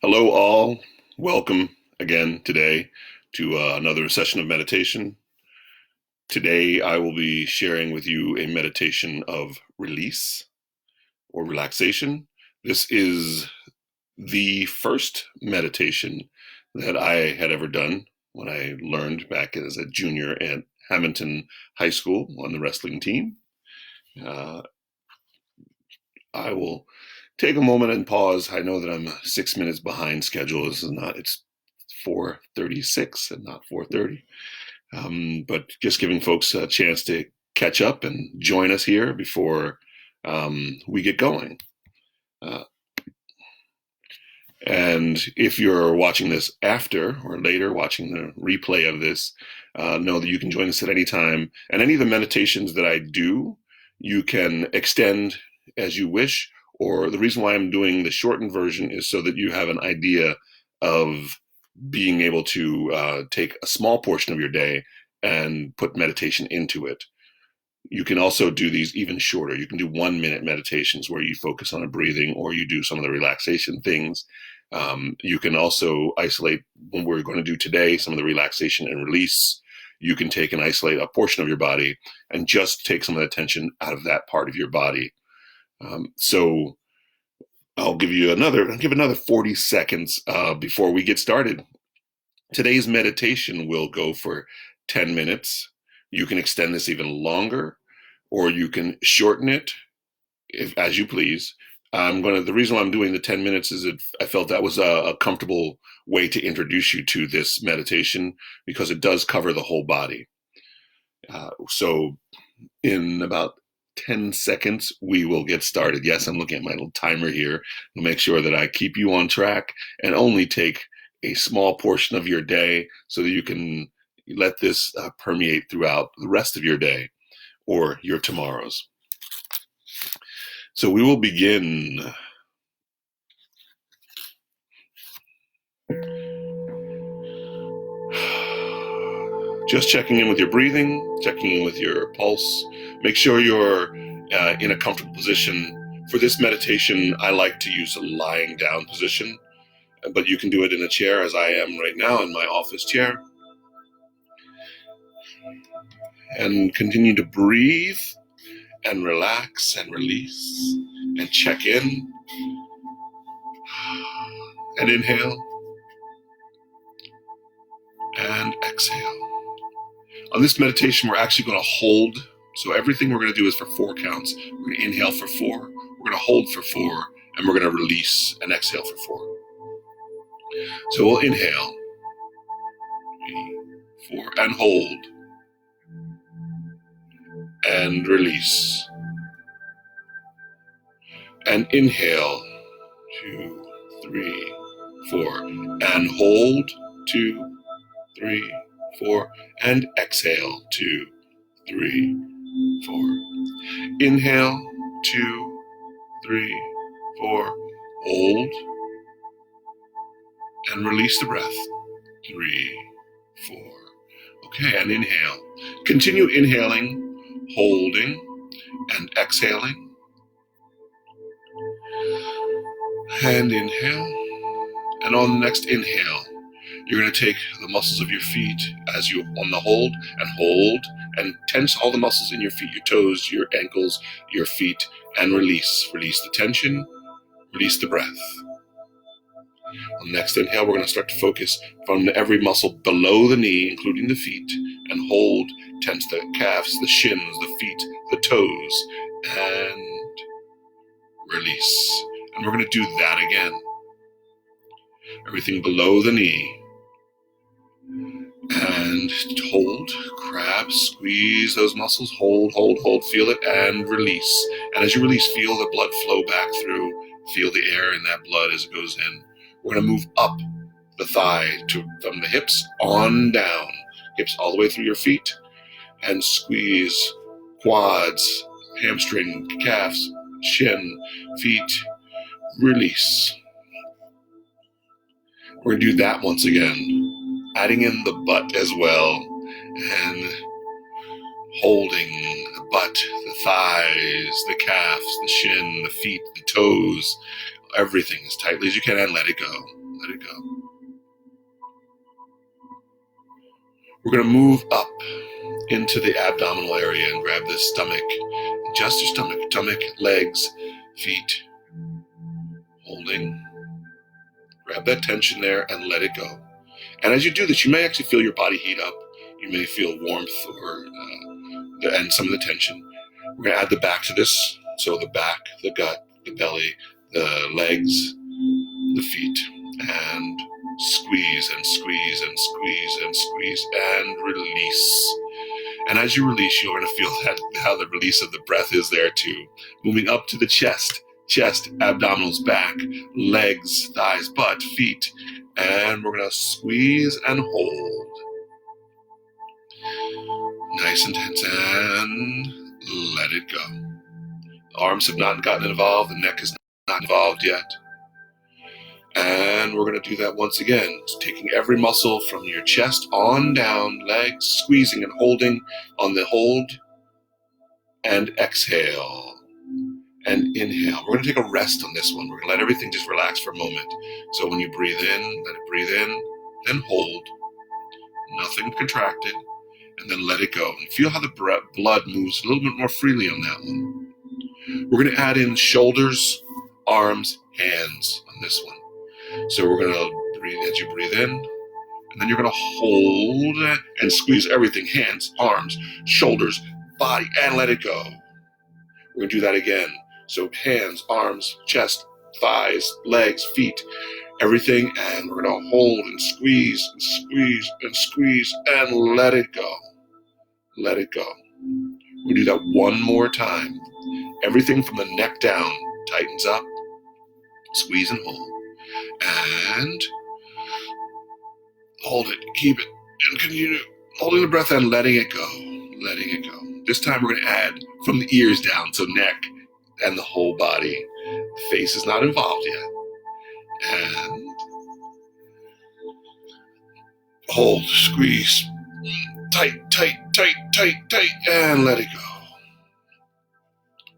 Hello, all. Welcome again today to another session of meditation. Today, I will be sharing with you a meditation of release or relaxation. This is the first meditation that I had ever done when I learned back as a junior at Hamilton High School on the wrestling team. Uh, I will take a moment and pause. I know that I'm 6 minutes behind schedule. It's 4:36 and not 4:30. But just giving folks a chance to catch up and join us here before we get going. Uh, and if you're watching this after or later, watching the replay of this, know that you can join us at any time. And any of the meditations that I do, you can extend as you wish. Or the reason why I'm doing the shortened version is so that you have an idea of being able to take a small portion of your day and put meditation into it. You can also do these even shorter. You can do 1 minute meditations where you focus on a breathing or you do some of the relaxation things. You can also isolate when we're going to do today, some of the relaxation and release. You can take and isolate a portion of your body and just take some of the tension out of that part of your body. So I'll give another 40 seconds before we get started. Today's meditation will go for 10 minutes. You can extend this even longer, or you can shorten it as you please. The reason why I'm doing the 10 minutes is that I felt that was a comfortable way to introduce you to this meditation because it does cover the whole body. So in about 10 seconds, we will get started. Yes, I'm looking at my little timer here to make sure that I keep you on track and only take a small portion of your day so that you can let this permeate throughout the rest of your day or your tomorrows. So we will begin. Just checking in with your breathing, checking in with your pulse. Make sure you're in a comfortable position. For this meditation, I like to use a lying down position, but you can do it in a chair as I am right now in my office chair. And continue to breathe and relax and release and check in and inhale and exhale. On this meditation, we're actually going to hold. So everything we're going to do is for 4 counts. We're going to inhale for 4, we're going to hold for 4, and we're going to release and exhale for 4. So we'll inhale, 3, 4, and hold, and release. And inhale, 2, 3, 4, and hold, 2, 3, 4, and exhale, 2, 3, 4. Inhale, 2, 3, 4, hold, and release the breath, 3, 4. Okay, and inhale. Continue inhaling, holding, and exhaling. And inhale. And on the next inhale, you're going to take the muscles of your feet as you on the hold, and tense all the muscles in your feet, your toes, your ankles, your feet, and release. Release the tension, release the breath. On the next inhale, we're going to start to focus from every muscle below the knee, including the feet, and hold, tense the calves, the shins, the feet, the toes, and release. And we're going to do that again. Everything below the knee. And hold, crab, squeeze those muscles, hold, feel it, and release. And as you release, feel the blood flow back through, feel the air in that blood as it goes in. We're going to move up the thigh from the hips on down, hips all the way through your feet, and squeeze quads, hamstring, calves, shin, feet, release. We're going to do that once again, adding in the butt as well, and holding the butt, the thighs, the calves, the shin, the feet, the toes, everything as tightly as you can, and let it go. let it go. We're going to move up into the abdominal area and grab the stomach. Just your stomach, legs, feet. Holding. Grab that tension there and let it go. And as you do this, you may actually feel your body heat up. You may feel warmth and some of the tension. We're going to add the back to this. So the back, the gut, the belly, the legs, the feet, and squeeze and squeeze and squeeze and squeeze and release. And as you release, you're going to feel how the release of the breath is there too. Moving up to the chest, abdominals, back, legs, thighs, butt, feet. And we're going to squeeze and hold. Nice and tense, and let it go. The arms have not gotten involved. The neck is not involved yet. And we're going to do that once again. It's taking every muscle from your chest on down, legs, squeezing and holding on the hold. And exhale. And inhale. We're going to take a rest on this one. We're going to let everything just relax for a moment. So when you breathe in, let it breathe in, then hold. Nothing contracted. And then let it go. And feel how the blood moves a little bit more freely on that one. We're going to add in shoulders, arms, hands on this one. So we're going to breathe as you breathe in, and then you're going to hold and squeeze everything, hands, arms, shoulders, body, and let it go. We're going to do that again. So hands, arms, chest, thighs, legs, feet, everything, and we're going to hold and squeeze and squeeze and squeeze and let it go. Let it go. We'll do that one more time. Everything from the neck down tightens up, squeeze and hold. And hold it, keep it, and continue holding the breath and letting it go, letting it go. This time we're going to add from the ears down, so neck and the whole body. The face is not involved yet. And hold, squeeze, tight, tight, tight, tight, tight, and let it go.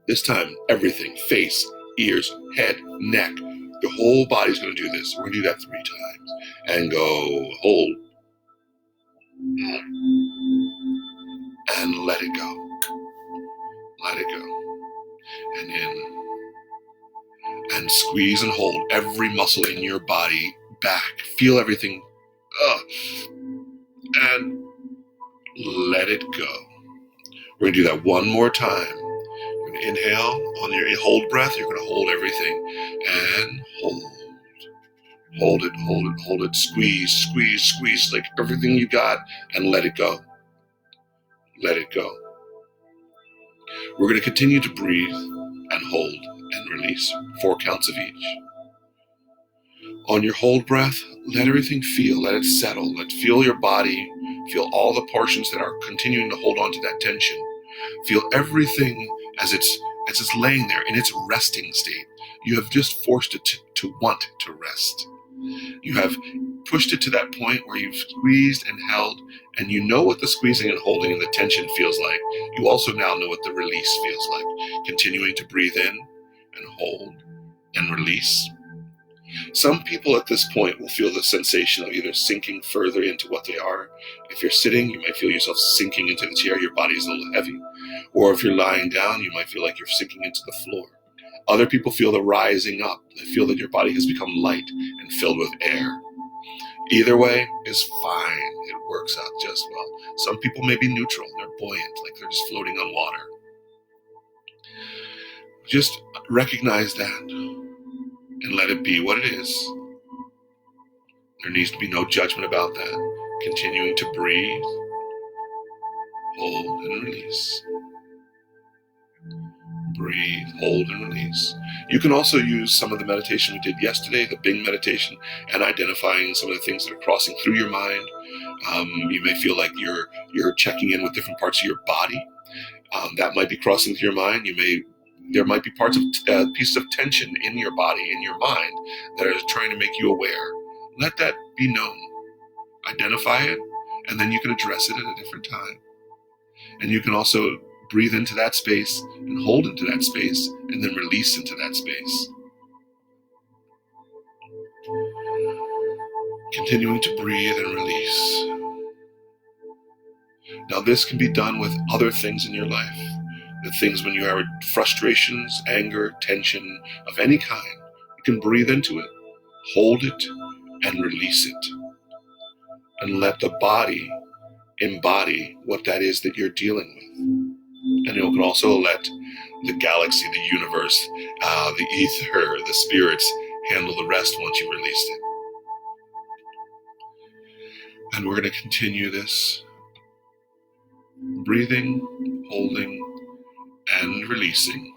This time, everything, face, ears, head, neck, the whole body's going to do this. We're going to do that 3 times. And go, hold. And let it go. Let it go. And in. And squeeze and hold every muscle in your body back. Feel everything. And let it go. We're going to do that one more time. You're going to inhale. On your hold breath, you're going to hold everything. And hold. Hold it, hold it, hold it. Squeeze, squeeze, squeeze. Like everything you got. And let it go. Let it go. We're going to continue to breathe and hold and release. 4 counts of each. On your hold breath, let everything feel. Let it settle. Let feel your body. Feel all the portions that are continuing to hold on to that tension. Feel everything as it's laying there in its resting state. You have just forced it to want to rest. You have pushed it to that point where you've squeezed and held, and you know what the squeezing and holding and the tension feels like. You also now know what the release feels like. Continuing to breathe in and hold and release. Some people at this point will feel the sensation of either sinking further into what they are. If you're sitting, you might feel yourself sinking into the chair. Your body is a little heavy. Or if you're lying down, you might feel like you're sinking into the floor. Other people feel the rising up. They feel that your body has become light and filled with air. Either way is fine. It works out just well. Some people may be neutral. They're buoyant, like they're just floating on water. Just recognize that and let it be what it is. There needs to be no judgment about that. Continuing to breathe, hold, and release. Breathe, hold, and release. You can also use some of the meditation we did yesterday, the Bing meditation, and identifying some of the things that are crossing through your mind. You may feel like you're checking in with different parts of your body. That might be crossing through your mind. There might be parts of pieces of tension in your body, in your mind, that are trying to make you aware. Let that be known. Identify it, and then you can address it at a different time. And you can also breathe into that space and hold into that space and then release into that space. Continuing to breathe and release. Now this can be done with other things in your life. The things when you have frustrations, anger, tension of any kind, you can breathe into it, hold it, and release it. And let the body embody what that is that you're dealing with. And you can also let the galaxy, the universe, the ether, the spirits handle the rest once you've released it. And we're going to continue this breathing, holding, and releasing.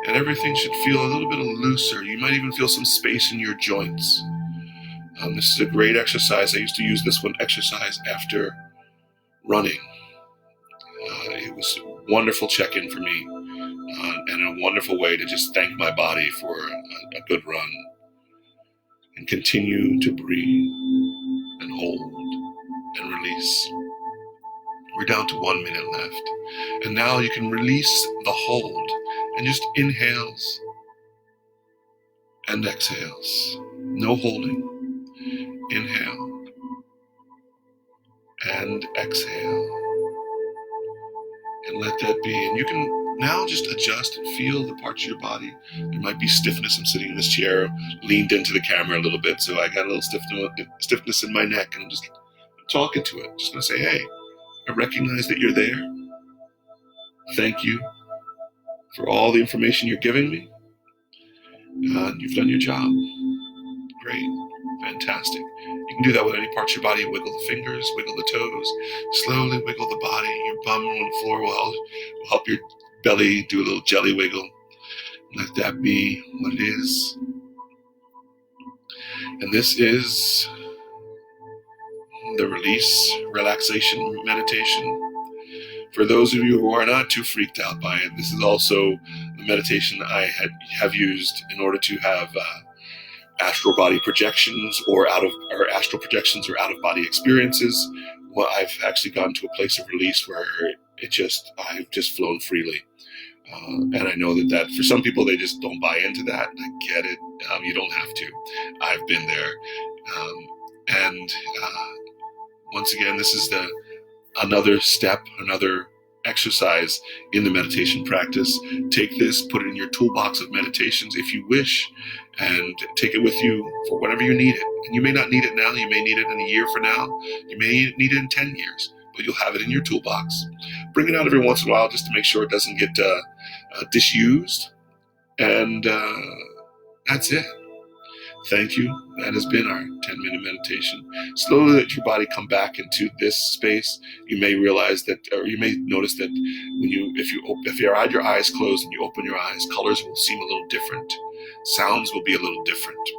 And everything should feel a little bit looser. You might even feel some space in your joints. This is a great exercise. I used to use this one exercise after running. It was a wonderful check-in for me, and a wonderful way to just thank my body for a good run. And continue to breathe and hold and release. We're down to 1 minute left. And now you can release the hold and just inhales and exhales. No holding. Inhale and exhale. And let that be. And you can now just adjust and feel the parts of your body. There might be stiffness. I'm sitting in this chair, leaned into the camera a little bit, so I got a little stiffness in my neck, and I'm just talking to it. Just going to say, hey, I recognize that you're there. Thank you for all the information you're giving me. You've done your job. Great. Fantastic. You can do that with any parts of your body. Wiggle the fingers, wiggle the toes, slowly wiggle the body. Your bum on the floor will help your belly do a little jelly wiggle. Let that be what it is. And this is the release, relaxation meditation. For those of you who are not too freaked out by it, this is also the meditation I have used in order to have astral body projections or astral projections or out of body experiences. Well, I've actually gone to a place of release where I've just flown freely. And I know that for some people, they just don't buy into that. I get it. You don't have to. I've been there. And once again, this is another step, another exercise in the meditation practice. Take this, put it in your toolbox of meditations if you wish, and take it with you for whenever you need it. And you may not need it now. You may need it in a year from now. You may need it in 10 years, but you'll have it in your toolbox. Bring it out every once in a while just to make sure it doesn't get disused. And that's it. Thank you. That has been our 10-minute meditation. Slowly let your body come back into this space. You may realize that, or you may notice that if you had your eyes closed and you open your eyes, colors will seem a little different. Sounds will be a little different.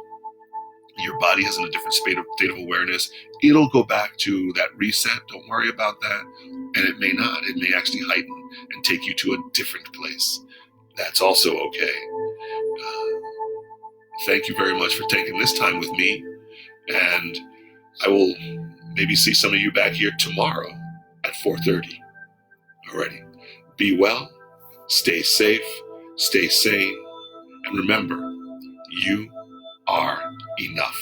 Your body is in a different state of awareness. It'll go back to that reset. Don't worry about that. And it may not. It may actually heighten and take you to a different place. That's also okay. Thank you very much for taking this time with me. And I will maybe see some of you back here tomorrow at 4:30. Alrighty. Be well, stay safe, stay sane, and remember, you are enough.